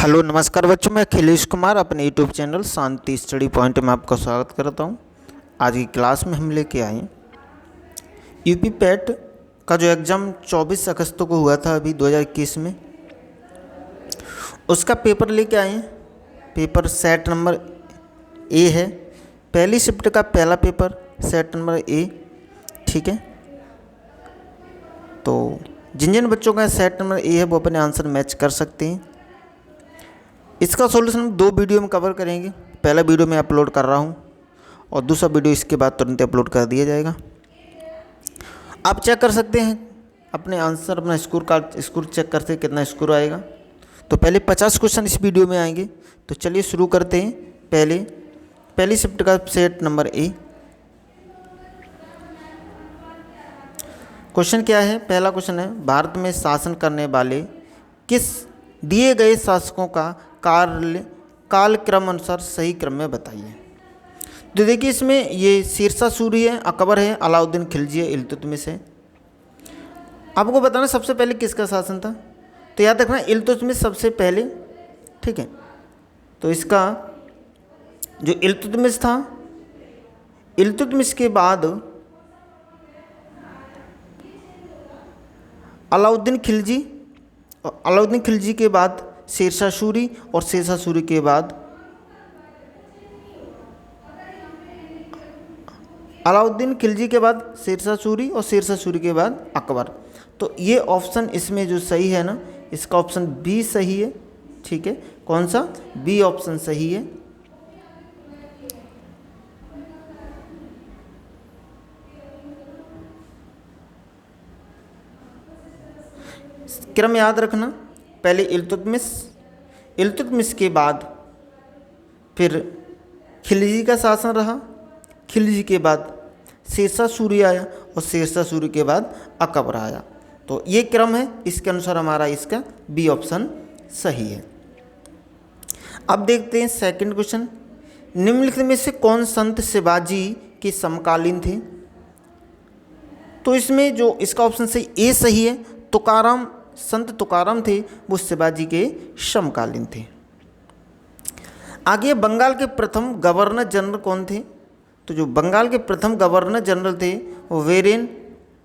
Hello नमस्कार बच्चों, मैं अखिलेश कुमार अपने यूट्यूब चैनल शांति स्टडी पॉइंट में आपका स्वागत करता हूं। आज की क्लास में हम लेके आए यूपी पैट का जो एग्ज़ाम 24 अगस्त को हुआ था अभी 2021 में, उसका पेपर लेके आए हैं। पेपर सेट नंबर ए है, पहली शिफ्ट का पहला पेपर सेट नंबर ए। ठीक है, तो जिन जिन बच्चों का सेट नंबर ए है वो अपने आंसर मैच कर सकते हैं। इसका सॉल्यूशन हम 2 वीडियो में कवर करेंगे। पहला वीडियो मैं अपलोड कर रहा हूँ और दूसरा वीडियो इसके बाद तुरंत अपलोड कर दिया जाएगा। आप चेक कर सकते हैं अपने आंसर, अपना स्कोर चेक करते हैं कितना स्कोर आएगा। तो पहले 50 क्वेश्चन इस वीडियो में आएंगे। तो चलिए शुरू करते हैं। पहली शिफ्ट का सेट नंबर ए। क्वेश्चन क्या है? पहला क्वेश्चन है, भारत में शासन करने वाले किस दिए गए शासकों का कालक्रम अनुसार सही क्रम में बताइए। तो देखिए, इसमें ये शेरशाह सूरी है, अकबर है, अलाउद्दीन खिलजी है, इल्तुतमिश है। आपको बताना सबसे पहले किसका शासन था, तो याद रखना इल्तुतमिश सबसे पहले। ठीक है, तो इसका जो इल्तुतमिश था, इल्तुतमिश के बाद अलाउद्दीन खिलजी, और अलाउद्दीन खिलजी के बाद शेरशाह सूरी, और शेरशाह सूरी के बाद अलाउद्दीन खिलजी के बाद शेरशाह सूरी, और शेरशाह सूरी के बाद अकबर। तो ये ऑप्शन इसमें जो सही है ना, इसका ऑप्शन बी सही है। ठीक है, कौन सा? बी ऑप्शन सही है। क्रम याद रखना, पहले इल्तुतमिश के बाद फिर खिलजी का शासन रहा, खिलजी के बाद शेरशाह सूरी आया, और शेरशाह सूरी के बाद अकबर आया। तो ये क्रम है, इसके अनुसार हमारा इसका बी ऑप्शन सही है। अब देखते हैं सेकंड क्वेश्चन। निम्नलिखित में से कौन संत शिवाजी के समकालीन थे? तो इसमें जो इसका ऑप्शन सही ए सही है। तुकाराम, संत तुकाराम थे, वो शिवाजी के समकालीन थे। आगे बंगाल के प्रथम गवर्नर जनरल कौन थे? तो जो बंगाल के प्रथम गवर्नर जनरल थे वो वेरेन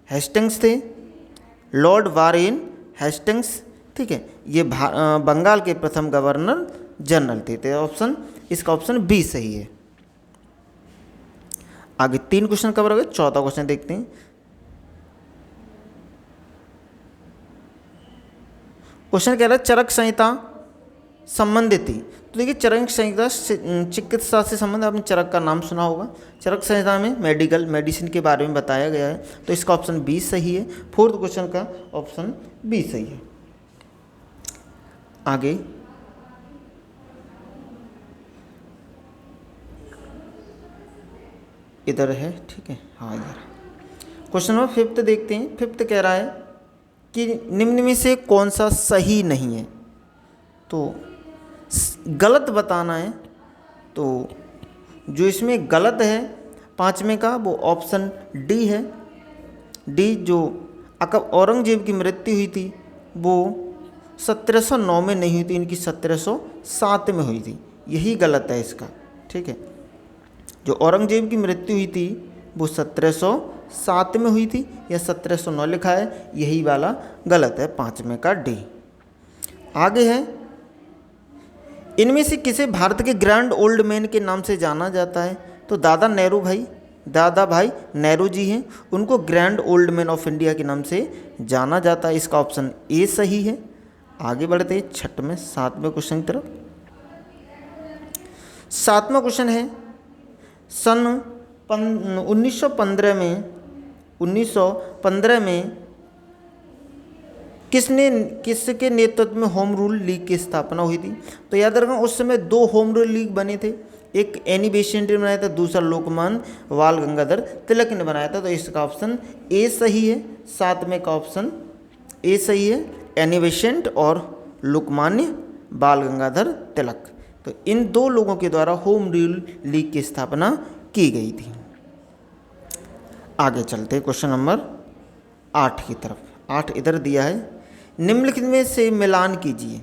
हेस्टिंग्स थे, लॉर्ड वारेन हेस्टिंग्स। ठीक है, ये बंगाल के प्रथम गवर्नर जनरल थे। तो ऑप्शन, इसका ऑप्शन बी सही है। आगे 3 क्वेश्चन कवर हो गए, चौथा क्वेश्चन देखते हैं। क्वेश्चन कह रहा है चरक संहिता संबंधित थी। तो देखिए, चरक संहिता चिकित्सा से संबंधित, आपने चरक का नाम सुना होगा। चरक संहिता में मेडिसिन के बारे में बताया गया है। तो इसका ऑप्शन बी सही है। 4th क्वेश्चन का ऑप्शन बी सही है। आगे इधर है। ठीक है, हाँ इधर। क्वेश्चन नंबर 5th देखते हैं। 5th कह रहा है कि निम्न में से कौन सा सही नहीं है। तो गलत बताना है। तो जो इसमें गलत है 5वें का, वो ऑप्शन डी है। डी, जो औरंगजेब की मृत्यु हुई थी वो 1709 में नहीं हुई थी, इनकी 1707 में हुई थी। यही गलत है इसका। ठीक है, जो औरंगजेब की मृत्यु हुई थी वो 1707 में हुई थी, या 1709 लिखा है, यही वाला गलत है, 5वें का डी। आगे है, इनमें से किसे भारत के ग्रैंड ओल्ड मैन के नाम से जाना जाता है? तो दादा भाई नेहरू जी हैं, उनको grand old man of India के नाम से जाना जाता है। इसका ऑप्शन ए सही है। आगे बढ़ते हैं 7वें क्वेश्चन की तरफ। 7वां क्वेश्चन है, सन 1915 में किसके नेतृत्व में होम रूल लीग की स्थापना हुई थी? तो याद रखना, उस समय 2 होम रूल लीग बने थे। एक एनी बेसेंट ने बनाया था, दूसरा लोकमान्य बाल गंगाधर तिलक ने बनाया था। तो इसका ऑप्शन ए सही है। 7वें का ऑप्शन ए सही है, एनी बेसेंट और लोकमान्य बाल गंगाधर तिलक। तो इन 2 लोगों के द्वारा होम रूल लीग की स्थापना की गई थी। आगे चलते हैं क्वेश्चन नंबर 8 की तरफ। 8 इधर दिया है, निम्नलिखित में से मिलान कीजिए।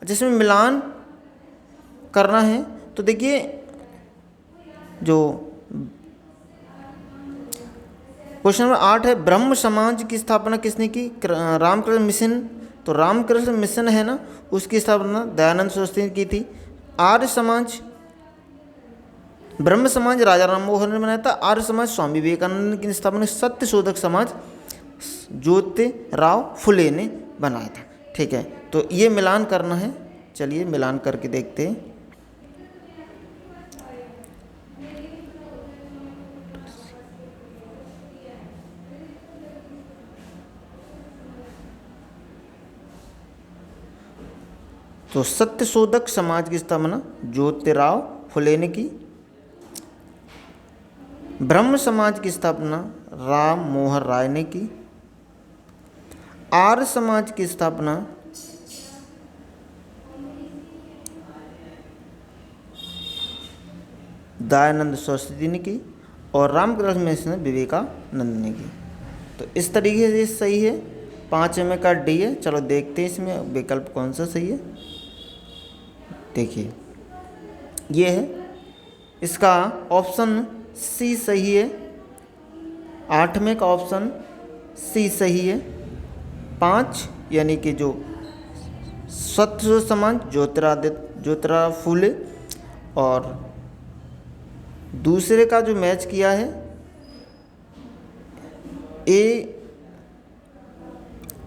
जिसमें मिलान करना है तो देखिए जो क्वेश्चन नंबर 8 है, ब्रह्म समाज की स्थापना किसने की? रामकृष्ण मिशन। तो रामकृष्ण मिशन है ना, उसकी स्थापना दयानंद सरस्वती ने की थी। आर्य समाज, ब्रह्म समाज राजा राम मोहन ने बनाया था। आर्य समाज स्वामी विवेकानंद की स्थापना। सत्य शोधक समाज ज्योतिराव फुले ने बनाया था। ठीक है, तो ये मिलान करना है, चलिए मिलान करके देखते हैं। तो सत्य शोधक समाज की स्थापना ज्योतिराव फुले ने की। ब्रह्म समाज की स्थापना राम मोहन राय ने की। आर्य समाज की स्थापना दयानंद सरस्वती ने की और रामकृष्ण मिशन विवेकानंद ने की। तो इस तरीके से सही है। 5 में का डी है। चलो देखते हैं इसमें विकल्प कौन सा सही है। देखिए ये है, इसका ऑप्शन सी सही है। 8 में का ऑप्शन सी सही है। 5 यानी कि जो सत्य समाज ज्योतिराव फुले, और दूसरे का जो मैच किया है ए,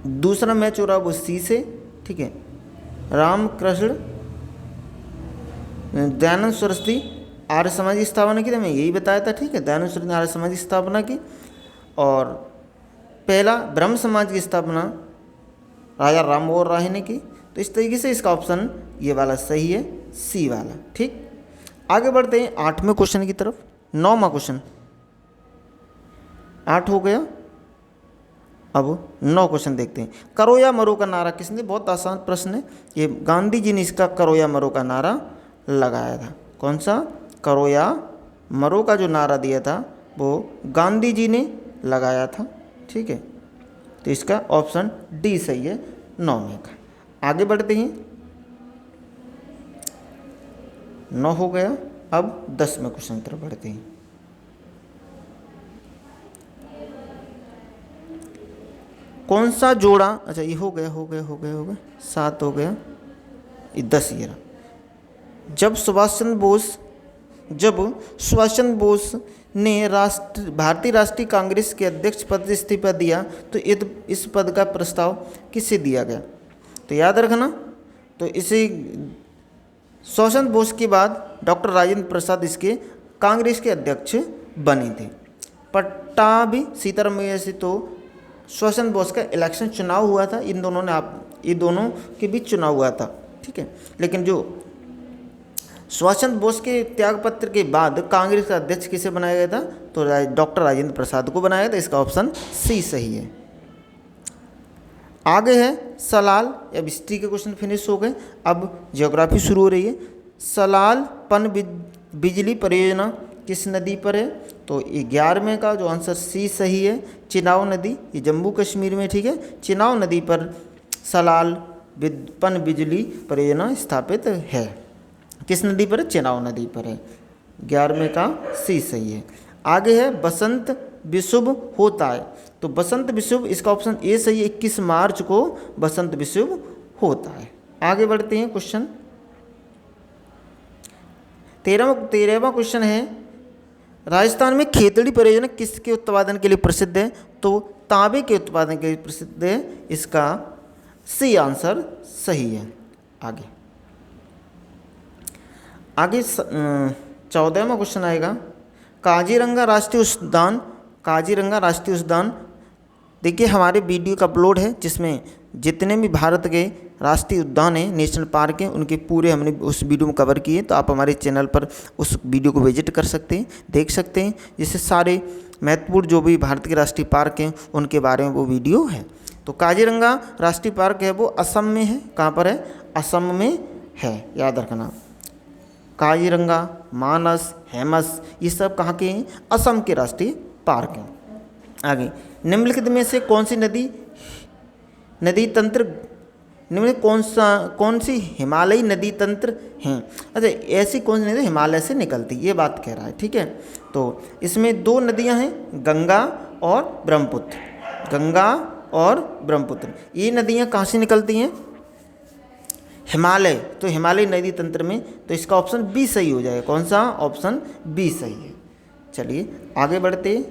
दूसरा मैच हो रहा है वो सी से। ठीक है, रामकृष्ण दयानंद सरस्वती आर्य समाज की स्थापना की थी, मैं यही बताया था। ठीक है, दयानंद सरस्वती ने आर्य समाज की स्थापना की। और पहला ब्रह्म समाज की स्थापना राजा राम मोहन राय ने की। तो इस तरीके से इसका ऑप्शन ये वाला सही है, सी वाला। ठीक, आगे बढ़ते हैं 8वें क्वेश्चन की तरफ। 9वां क्वेश्चन 8 हो गया। अब 9 क्वेश्चन देखते हैं। करो या मरो का नारा किसने? बहुत आसान प्रश्न है ये। गांधी जी ने इसका करो या मरो का नारा लगाया था। कौन सा? करो या मरो का जो नारा दिया था वो गांधी जी ने लगाया था। ठीक है, तो इसका ऑप्शन डी सही है 9 में का। आगे बढ़ते हैं, 9 हो गया। अब 10वें क्वेश्चन की तरफ बढ़ते हैं। कौन सा जोड़ा, अच्छा ये हो गया 7 हो गया, ये 10 ये रहा। जब सुभाष चंद्र बोस ने भारतीय राष्ट्रीय कांग्रेस के अध्यक्ष पद से इस्तीफा दिया तो इस पद का प्रस्ताव किससे दिया गया? तो याद रखना, तो इसे सुभाष चंद्र बोस के बाद डॉक्टर राजेंद्र प्रसाद इसके कांग्रेस के अध्यक्ष बने थे। पट्टाभी सीतारामैया से तो सुभाष चंद्र बोस का इलेक्शन चुनाव हुआ था। ये दोनों के बीच चुनाव हुआ था। ठीक है, लेकिन जो सुभाष चंद्र बोस के त्यागपत्र के बाद कांग्रेस का अध्यक्ष किसे बनाया गया था? तो डॉक्टर राजेंद्र प्रसाद को बनाया गया था। इसका ऑप्शन सी सही है। आगे है सलाल। अब हिस्ट्री के क्वेश्चन फिनिश हो गए, अब ज्योग्राफी शुरू हो रही है। सलाल पन बिजली परियोजना किस नदी पर है? तो 11वें का जो आंसर सी सही है, चिनाब नदी, ये जम्मू कश्मीर में। ठीक है, चिनाब नदी पर सलाल पन बिजली परियोजना स्थापित है। किस नदी पर है? चिनाब नदी पर है। 11वें का सी सही है। आगे है बसंत विषुव होता है। तो बसंत विषुव, इसका ऑप्शन ए सही है। 21 मार्च को बसंत विषुव होता है। आगे बढ़ते हैं क्वेश्चन 13वां क्वेश्चन है, राजस्थान में खेतड़ी परियोजना किसके उत्पादन के लिए प्रसिद्ध है? तो तांबे के उत्पादन के लिए प्रसिद्ध है। इसका सी आंसर सही है। आगे 14वां क्वेश्चन आएगा, काजीरंगा राष्ट्रीय उद्यान। देखिए हमारे वीडियो का अपलोड है जिसमें जितने भी भारत के राष्ट्रीय उद्यान हैं, नेशनल पार्क हैं, उनके पूरे हमने उस वीडियो में कवर किए। तो आप हमारे चैनल पर उस वीडियो को विजिट कर सकते हैं, देख सकते हैं, जिससे सारे महत्वपूर्ण जो भी भारत के राष्ट्रीय पार्क हैं उनके बारे में वो वीडियो है। तो काजीरंगा राष्ट्रीय पार्क है वो असम में है। कहाँ पर है? असम में है, याद रखना। काजीरंगा, मानस, हेमस, ये सब कहाँ के हैं? असम के राष्ट्रीय पार्क हैं। आगे, निम्नलिखित में से कौन सी नदी तंत्र निम्न कौन सी हिमालयी नदी तंत्र हैं। अच्छा, ऐसी कौन सी नदी हिमालय से निकलती, ये बात कह रहा है। ठीक है, तो इसमें 2 नदियां हैं, गंगा और ब्रह्मपुत्र। गंगा और ब्रह्मपुत्र ये नदियां कहाँ से निकलती हैं, हिमालय। तो हिमालय नदी तंत्र में, तो इसका ऑप्शन बी सही हो जाएगा। कौन सा, ऑप्शन बी सही है। चलिए आगे बढ़ते।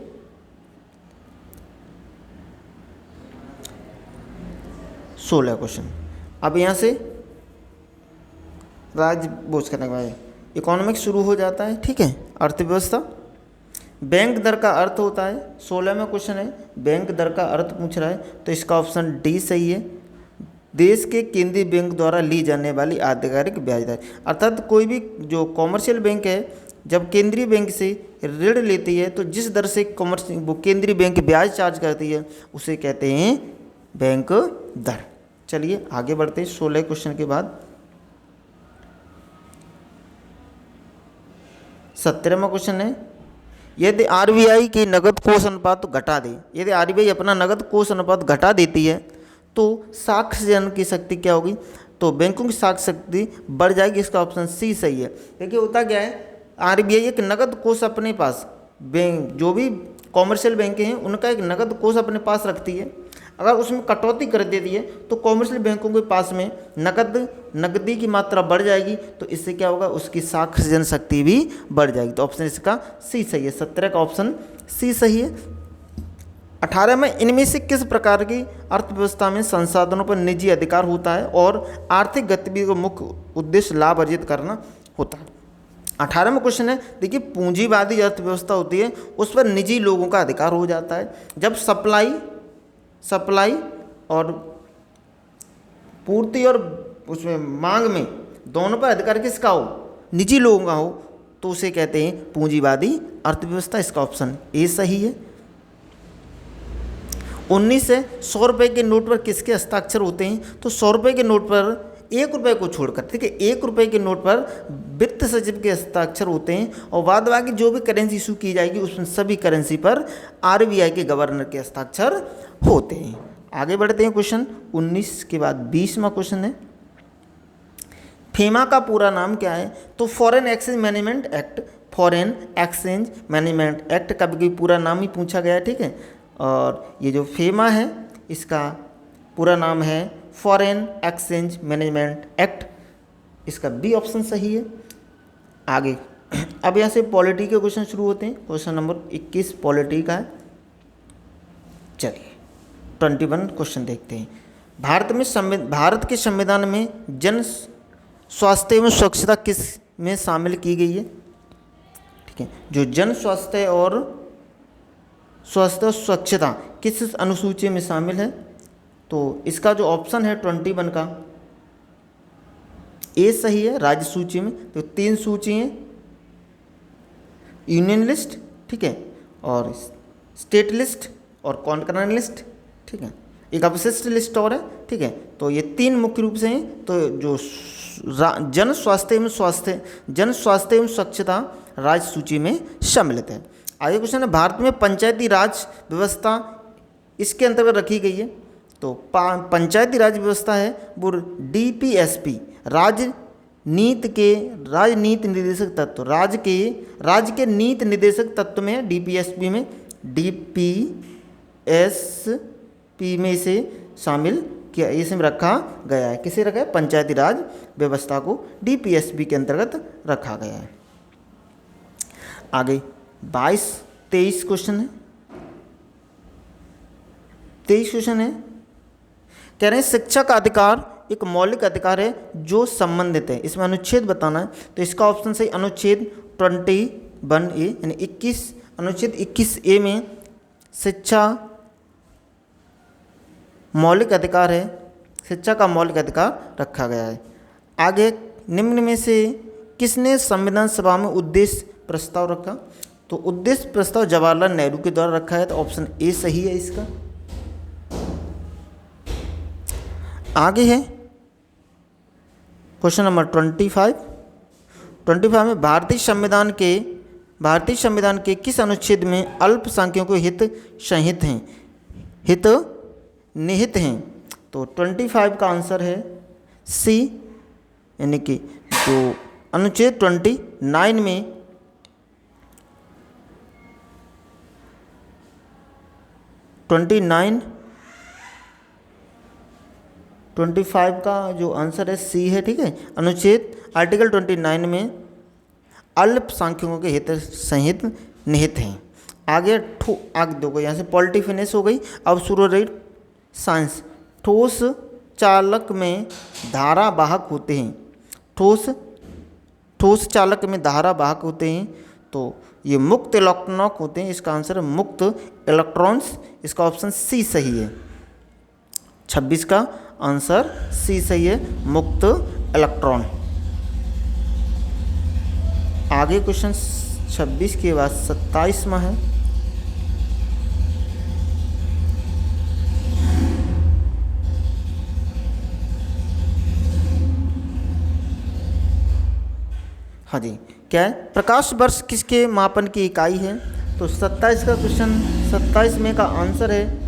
16 क्वेश्चन। अब यहाँ से राज्य बोझ करने के बाद इकोनॉमिक्स शुरू हो जाता है। ठीक है, अर्थव्यवस्था। बैंक दर का अर्थ होता है, 16वां क्वेश्चन है, बैंक दर का अर्थ पूछ रहा है, तो इसका ऑप्शन डी सही है। देश के केंद्रीय बैंक द्वारा ली जाने वाली आधिकारिक ब्याज दर, अर्थात कोई भी जो कॉमर्शियल बैंक है जब केंद्रीय बैंक से ऋण लेती है तो जिस दर से वो केंद्रीय बैंक ब्याज चार्ज करती है उसे कहते हैं बैंक दर। चलिए आगे बढ़ते हैं 16 क्वेश्चन के बाद 17वां क्वेश्चन है, यदि आरबीआई की नगद कोष अनुपात घटा दे, यदि आरबीआई अपना नगद कोष अनुपात घटा देती है तो साक्ष्य जन की शक्ति क्या होगी, तो बैंकों की साक्ष्य शक्ति बढ़ जाएगी। इसका ऑप्शन सी सही है। देखिए होता क्या है, आरबीआई एक नगद कोष अपने पास, बैंक जो भी कॉमर्शियल बैंक हैं उनका एक नगद कोष अपने पास रखती है। अगर उसमें कटौती कर देती है तो कॉमर्शियल बैंकों के पास में नकदी की मात्रा बढ़ जाएगी, तो इससे क्या होगा, उसकी साक्ष्य जनशक्ति भी बढ़ जाएगी। तो ऑप्शन इसका सी सही है। 17 का ऑप्शन सी सही है। 18 में इनमें से किस प्रकार की अर्थव्यवस्था में संसाधनों पर निजी अधिकार होता है और आर्थिक गतिविधि का मुख्य उद्देश्य लाभ अर्जित करना होता है। 18वां क्वेश्चन है, देखिए पूंजीवादी अर्थव्यवस्था होती है उस पर निजी लोगों का अधिकार हो जाता है जब सप्लाई और पूर्ति और उसमें मांग में दोनों पर अधिकार किसका हो, निजी लोगों का हो, तो उसे कहते हैं पूंजीवादी अर्थव्यवस्था। इसका ऑप्शन ए सही है। 19 है, 100 रुपये के नोट पर किसके हस्ताक्षर होते हैं, तो 100 रुपये के नोट पर 1 रुपये को छोड़कर, ठीक है, 1 रुपये के नोट पर वित्त सचिव के हस्ताक्षर होते हैं और बाद बाकी जो भी करेंसी इशू की जाएगी उसमें सभी करेंसी पर आरबीआई के गवर्नर के हस्ताक्षर होते हैं। आगे बढ़ते हैं क्वेश्चन 19 के बाद 20वां क्वेश्चन है, फेमा का पूरा नाम क्या है, तो foreign exchange management act. Foreign exchange management act का भी पूरा नाम ही पूछा गया है। ठीक है, और ये जो फेमा है इसका पूरा नाम है फॉरेन एक्सचेंज मैनेजमेंट एक्ट। इसका बी ऑप्शन सही है। आगे अब यहाँ से पॉलिटी के क्वेश्चन शुरू होते हैं। क्वेश्चन नंबर 21 पॉलिटी का है। चलिए 21 क्वेश्चन देखते हैं। भारत के संविधान में जन स्वास्थ्य एवं स्वच्छता किस में शामिल की गई है, ठीक है, जो जन स्वास्थ्य और स्वच्छता किस अनुसूची में शामिल है, तो इसका जो ऑप्शन है 21 का ए सही है। राज्य सूची में तो 3 सूची हैं, यूनियन लिस्ट, ठीक है, और स्टेट लिस्ट और कॉन्करेंट लिस्ट, ठीक है, एक अवशिष्ट लिस्ट और है। ठीक है, तो ये 3 मुख्य रूप से हैं। तो जो जन स्वास्थ्य एवं स्वच्छता राज्य सूची में सम्मिलित है। आगे क्वेश्चन है, भारत में पंचायती राज व्यवस्था इसके अंतर्गत रखी गई है, तो पंचायती राज व्यवस्था है वो डीपीएसपी राजनीति निर्देशक तत्व, राज्य के नीति निर्देशक तत्व में डीपीएसपी में डीपीएसपी में इसे शामिल किया, इसमें रखा गया है। किसे रखा है, पंचायती राज व्यवस्था को डीपीएसपी के अंतर्गत रखा गया है। आगे 23 क्वेश्चन है। 23 क्वेश्चन है, कह रहे हैं शिक्षा का अधिकार एक मौलिक अधिकार है जो संबंधित है, इसमें अनुच्छेद बताना है, तो इसका ऑप्शन सही अनुच्छेद 21A यानी 21 अनुच्छेद 21A में शिक्षा मौलिक अधिकार है, शिक्षा का मौलिक अधिकार रखा गया है। आगे निम्न में से किसने संविधान सभा में उद्देश्य प्रस्ताव रखा, तो उद्देश्य प्रस्ताव जवाहरलाल नेहरू के द्वारा रखा है, तो ऑप्शन ए सही है इसका। आगे है क्वेश्चन नंबर 25 में भारतीय संविधान के किस अनुच्छेद में अल्पसंख्यकों के हित निहित हैं, तो तो 25 का आंसर है सी, यानी कि जो अनुच्छेद 29 में 25 का जो आंसर है सी है, ठीक है। अनुच्छेद आर्टिकल 29 में अल्पसंख्यकों के हित संहित निहित हैं। आगे आगे देखो, यहाँ से पॉलिटी फिनिश हो गई। अब शुरू हो रही साइंस। ठोस चालक में धारा वाहक होते हैं, ठोस चालक में धारा वाहक होते हैं, तो ये मुक्त इलेक्ट्रॉन होते हैं। इसका आंसर है मुक्त इलेक्ट्रॉन्स। इसका ऑप्शन सी सही है। 26 का आंसर सी सही है, मुक्त इलेक्ट्रॉन। आगे क्वेश्चन 26 के बाद 27वां है। हाँ जी, क्या है? प्रकाश वर्ष किसके मापन की इकाई है? तो 27 का क्वेश्चन, 27 में का आंसर है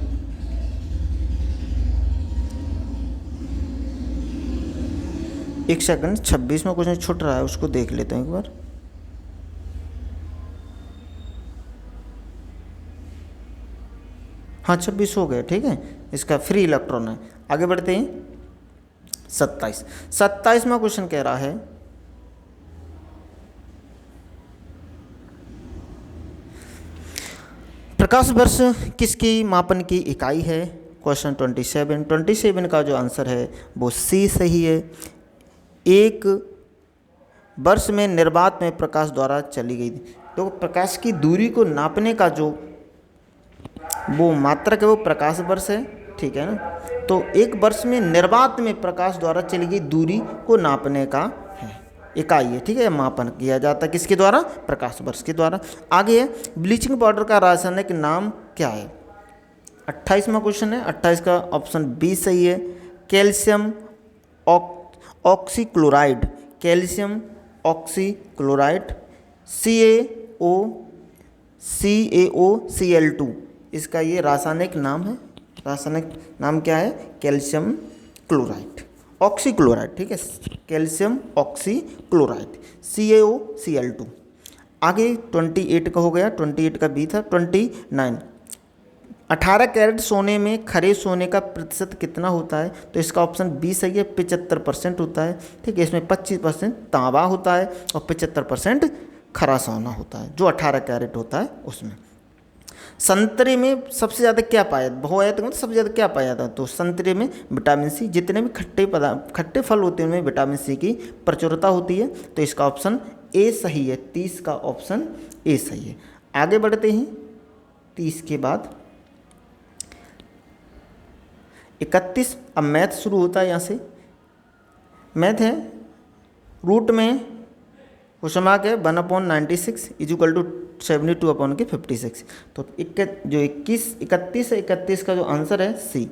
एक सेकंड, 26 में क्वेश्चन छूट रहा है, उसको देख लेते हैं एक बार। हाँ 26 हो गया, ठीक है। इसका फ्री इलेक्ट्रॉन है। आगे बढ़ते हैं 27वां क्वेश्चन कह रहा है प्रकाश वर्ष किसकी मापन की इकाई है? क्वेश्चन 27 का जो आंसर है वो सी सही है। एक वर्ष में निर्वात में प्रकाश द्वारा चली गई, तो प्रकाश की दूरी को नापने का जो वो मात्रक है वो प्रकाश वर्ष है, ठीक है ना। तो एक वर्ष में निर्वात में प्रकाश द्वारा चली गई दूरी को नापने का है इकाई है, ठीक है। मापन किया जाता है किसके द्वारा? प्रकाश वर्ष के द्वारा। आगे है ब्लीचिंग पाउडर का रासायनिक नाम क्या है? 28वां क्वेश्चन है। 28 का ऑप्शन बी सही है, calcium oxychloride. Calcium oxychloride, CaOCl2 इसका ये रासायनिक नाम है। रासायनिक नाम क्या है? कैल्शियम क्लोराइड, ऑक्सीक्लोराइड, ठीक है। Calcium oxychloride CaOCl2। आगे 28 का हो गया, 28 का बी था। 29 18 कैरेट सोने में खरे सोने का प्रतिशत कितना होता है? तो इसका ऑप्शन बी सही है, 75% होता है, ठीक है। इसमें 25% तांबा होता है और 75% खरा सोना होता है, जो 18 कैरेट होता है उसमें। संतरे में सबसे ज़्यादा क्या पाया? बहुआयत में सबसे ज़्यादा क्या पाया जाता है? तो संतरे में विटामिन सी। जितने भी खट्टे फल होते हैं उनमें विटामिन सी की प्रचुरता होती है, तो इसका ऑप्शन ए सही है। 30 का ऑप्शन ए सही है। आगे बढ़ते हैं 30 के बाद 31। अब मैथ शुरू होता है। यहाँ से मैथ है, रूट में क्वेश्चन मार्क है 1/96 इक्वल टू 72/56। तो जो 31 है, 31 का जो आंसर है सी,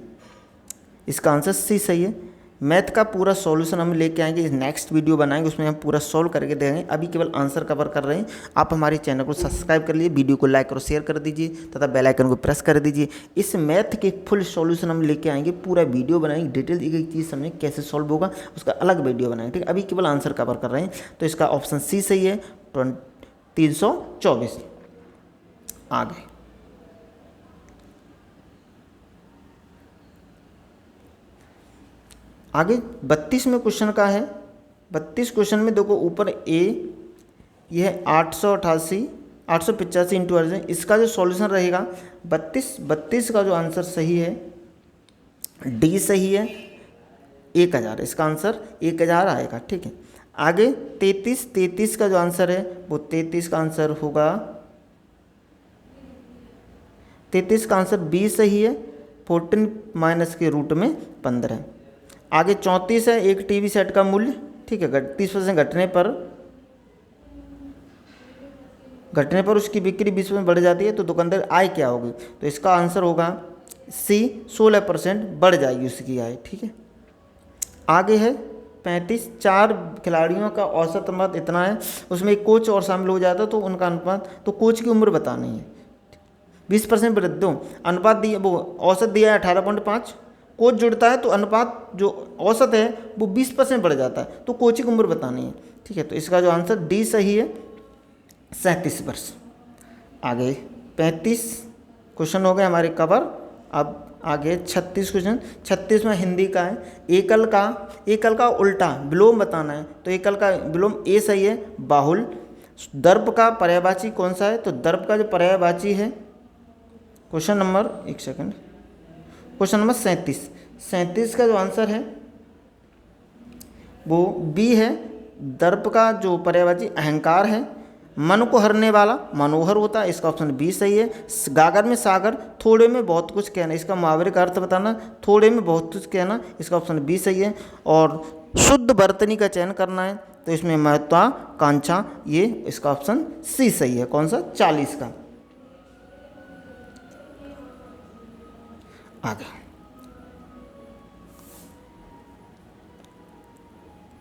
इसका आंसर सी सही है। मैथ का पूरा सॉल्यूशन हम लेके आएंगे, नेक्स्ट वीडियो बनाएंगे, उसमें हम पूरा सॉल्व करके देंगे। अभी केवल आंसर कवर कर रहे हैं। आप हमारे चैनल को सब्सक्राइब कर लीजिए, वीडियो को लाइक और शेयर कर दीजिए तथा बेल आइकन को प्रेस कर दीजिए। इस मैथ के फुल सॉल्यूशन हम लेके आएंगे, पूरा वीडियो बनाएंगे, डिटेल एक एक चीज़ समझें कैसे सॉल्व होगा, उसका अलग वीडियो बनाएंगे, ठीक है। अभी केवल आंसर कवर कर रहे हैं, तो इसका ऑप्शन सी सही है, 324। आगे आगे 32 में क्वेश्चन का है। 32 क्वेश्चन में देखो ऊपर ए, यह है 885 इंटू अर्जन। इसका जो सॉल्यूशन रहेगा 32 का जो आंसर सही है डी सही है, 1000। इसका आंसर 1000 आएगा, ठीक है। आगे 33 का जो आंसर है वो 33 का आंसर होगा, 33 का आंसर बी सही है, 14 माइनस के रूट में 15। आगे 34 है, एक टीवी सेट का मूल्य, ठीक है, 30% घटने पर उसकी बिक्री 20% बढ़ जाती है, तो दुकानदार आय क्या होगी? तो इसका आंसर होगा सी, 16% बढ़ जाएगी उसकी आय, ठीक है। आगे है 35, 4 खिलाड़ियों का औसत अनुपात इतना है, उसमें एक कोच और शामिल हो जाता तो उनका अनुपात, तो कोच की उम्र बतानी है। 20% वृद्धि अनुपात दिया, वो औसत दिया है 18.5, कोच जुड़ता है तो अनुपात जो औसत है वो 20% बढ़ जाता है, तो कोच की उम्र बतानी है। ठीक है, तो इसका जो आंसर डी सही है, 37 वर्ष। आगे 35 क्वेश्चन हो गए हमारे कवर। अब आगे 36 क्वेश्चन। 36 में हिंदी का है। एकल का उल्टा विलोम बताना है, तो एकल का विलोम ए सही है, बाहुल। दर्प का पर्यायवाची कौन सा है, तो दर्प का जो पर्यायवाची है क्वेश्चन नंबर 37 का जो आंसर है वो बी है। दर्प का जो पर्यायवाची अहंकार है। मन को हरने वाला मनोहर होता है, इसका ऑप्शन बी सही है। गागर में सागर, थोड़े में बहुत कुछ कहना, इसका मुहावरे का अर्थ बताना, थोड़े में बहुत कुछ कहना, इसका ऑप्शन बी सही है। और शुद्ध वर्तनी का चयन करना है, तो इसमें महत्वाकांक्षा, ये इसका ऑप्शन सी सही है। कौन सा, 40 का। आगे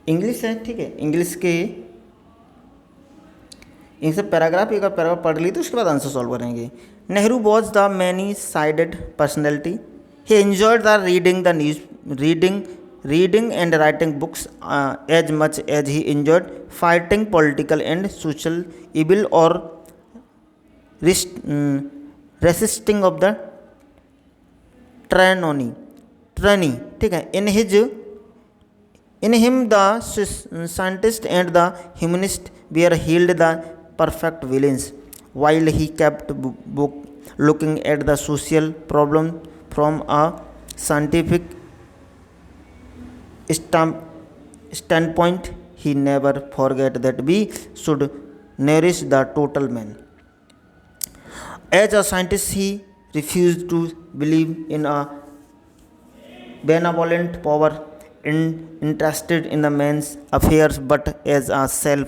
इंग्लिश है। ठीक है, इंग्लिश के इनसे पैराग्राफ, एक पैराग्राफ पढ़ ली तो उसके बाद आंसर सॉल्व करेंगे। Nehru was the many sided personality, he enjoyed the reading and writing books as much as he enjoyed fighting political and social evil और रेसिस्टिंग ऑफ द ट्रनी। ठीक है, in him the scientist and the humanist were hailed the perfect villains, while he kept looking at the social problem from a scientific standpoint. He never forget that we should nourish the total man. As a scientist, he refused to believe in a benevolent power interested in the man's affairs, but as a self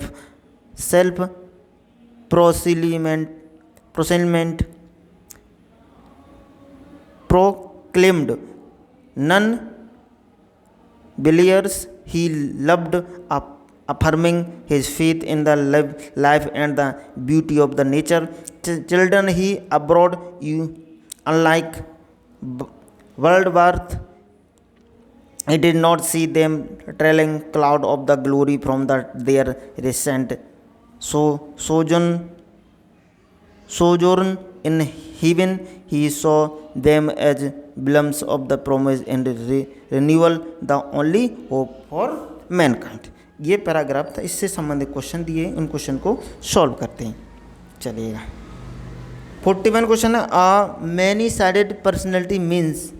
proclaimed non-believers. He loved affirming his faith in the life and the beauty of the nature. Children he abroad, you unlike Wordsworth, he did not see them trailing cloud of the glory from their recent sojourn in heaven. He saw them as emblems of the promise and renewal, the only hope for mankind. ये paragraph था, इससे संबंधित question दिए, उन question को solve करते हैं। चलिएगा 41 क्वेश्चन है, a many sided personality means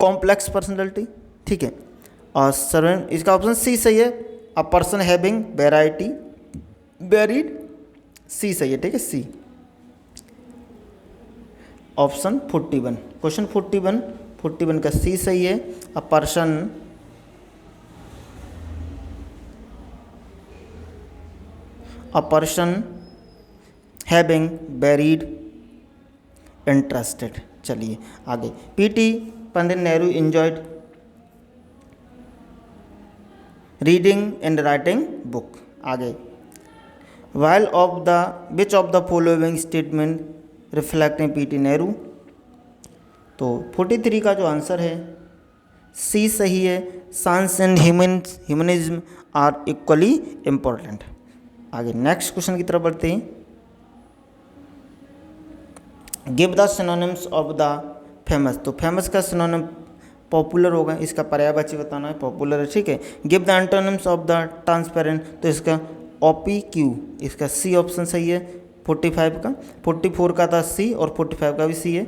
complex personality. ठीक है, और सर्वेंट, इसका ऑप्शन सी सही है, अ पर्सन हैविंग वेरीड, सी सही है। ठीक है, सी ऑप्शन 41, क्वेश्चन 41 का सी सही है, a person having varied interested. चलिए आगे, PT Pandit Nehru enjoyed reading and writing book. आगे, which of the following statement reflecting PT Nehru, तो 43 का जो आंसर है सी सही है, science and humanism are equally important. आगे नेक्स्ट क्वेश्चन की तरफ बढ़ते हैं। Give the synonyms of the famous, तो फेमस का सिनोनिम पॉपुलर होगा, इसका पर्यायवाची बताना है, पॉपुलर है। ठीक है, give the antonyms of the transparent, तो इसका OPQ, इसका सी ऑप्शन सही है। 45 का, 44 का था सी और 45 का भी सी है।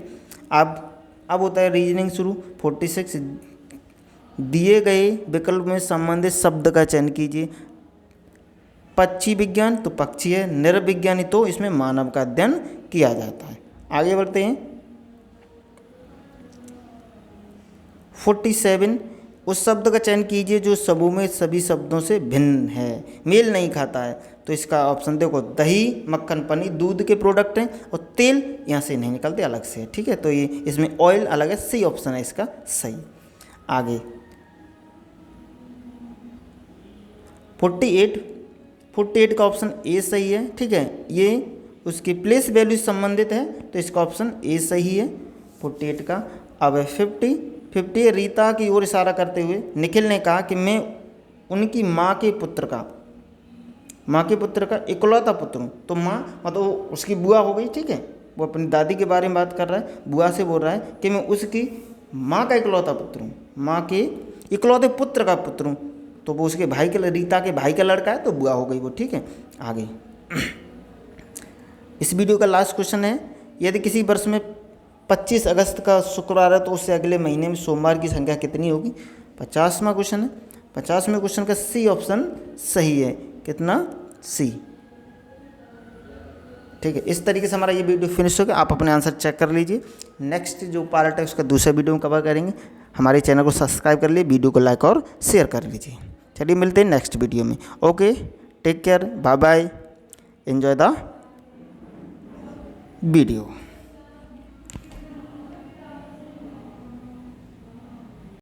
अब होता है रीजनिंग शुरू। 46, दिए गए विकल्प में संबंधित शब्द का चयन कीजिए। पक्षी विज्ञान, तो पक्षी है। निर्विज्ञानी, तो इसमें मानव का अध्ययन किया जाता है। आगे बढ़ते हैं 47, उस शब्द का चयन कीजिए जो समूह में सभी शब्दों से भिन्न है, मेल नहीं खाता है, तो इसका ऑप्शन देखो, दही, मक्खन, पनीर दूध के प्रोडक्ट हैं, और तेल यहाँ से नहीं निकलते, अलग से है। ठीक है, तो ये इसमें ऑयल अलग है, सी ऑप्शन है इसका सही। आगे 48 का ऑप्शन ए सही है। ठीक है, ये उसकी प्लेस वैल्यू से संबंधित है, तो इसका ऑप्शन ए सही है। 48 का। अब है 50 रीता की ओर इशारा करते हुए निखिल ने कहा कि मैं उनकी माँ के पुत्र का इकलौता पुत्र हूँ। तो माँ मतलब उसकी बुआ हो गई, ठीक है, वो अपनी दादी के बारे में बात कर रहा है, बुआ से बोल रहा है कि मैं उसकी माँ का इकलौता पुत्र हूँ, माँ के इकलौते पुत्र का पुत्र हूँ। तो वो उसके भाई के, रीता के भाई का लड़का है, तो बुआ हो गई वो, ठीक है। आगे इस वीडियो का लास्ट क्वेश्चन है, यदि किसी वर्ष में 25 अगस्त का शुक्रवार है तो उससे अगले महीने में सोमवार की संख्या कितनी होगी। 50वां क्वेश्चन है। 50वें क्वेश्चन का सी ऑप्शन सही है। कितना? सी। ठीक है, इस तरीके से हमारा ये वीडियो फिनिश हो गया। आप अपने आंसर चेक कर लीजिए। नेक्स्ट जो पार्ट है उसका दूसरे वीडियो में कवर करेंगे। हमारे चैनल को सब्सक्राइब कर लीजिए, वीडियो को लाइक और शेयर कर लीजिए। चलिए मिलते हैं नेक्स्ट वीडियो में। Okay, take care, bye bye, enjoy the video.